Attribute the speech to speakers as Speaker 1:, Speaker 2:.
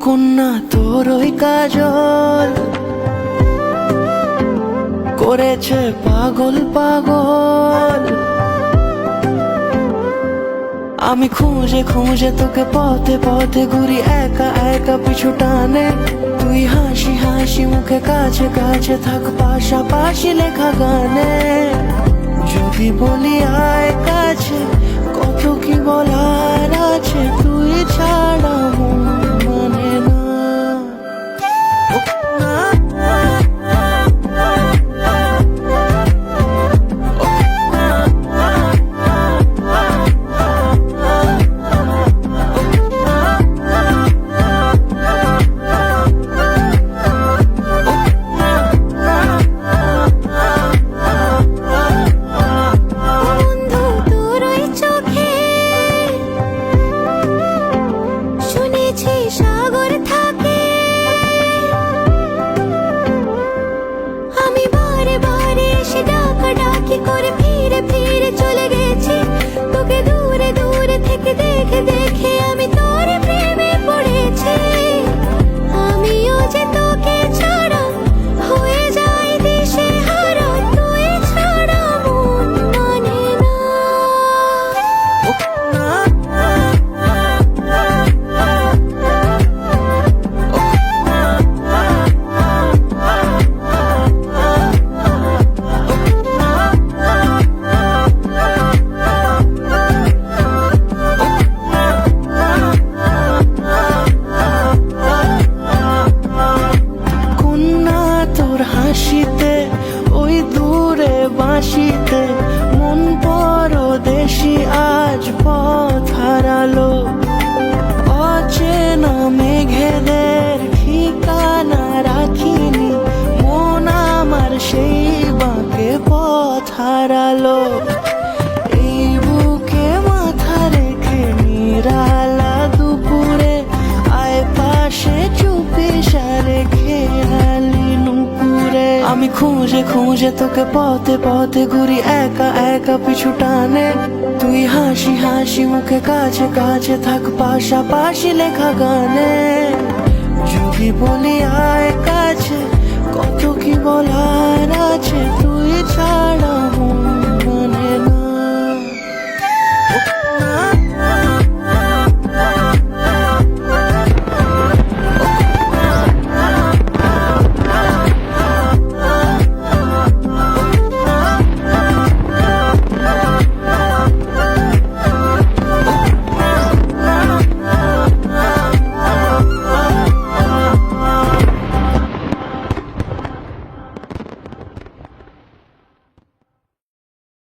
Speaker 1: কন্যা তোর ওই কাজল করেছে পাগল পাগল। আমি খুঁজে খুঁজে তোকে পথে পথে ঘুরি একা একা পিছু টানে। তুই হাসি হাসি মুখে কাছে কাছে থাক পাশাপাশি লেখা গানে। যদি বলি আয় কাছে কত কি বলার আছে, তুই ছাড়া মন মানে না।
Speaker 2: সাগর থাকে আমি বারে বারে এসে ডাকা ডাকি করে ফিরে ফিরে চলে গেছি। তোকে দূরে দূরে থেকে দেখে দেখে আমি তোর প্রেমে পড়েছি। আমিও যে তোকে ছাড়া হয়ে যাই দিশে হারা, তুই ছাড়া মন মানে না।
Speaker 1: হাসিতে ওই দূরে বাঁশিতে মন পরদেশি আজ পথ হারালো। অচেনা মেঘেদের ঠিকানা রাখিনি, মন আমার সেই বাঁকে পথ হারালো। এই বুকে মাথা রেখে নিরালা দুপুরে আয় পাশে চুপি সারে খেয়ালি। আমি খুঁজে খুঁজে তোকে পথে পথে ঘুরি একা একা পিছু টানে। তুই হাসি হাসি মুখে কাছে কাছে থাক পাশাপাশি লেখা গানে। যদি বলি আয় কাছে কত কি বলার আছে, তুই ছাড়া মন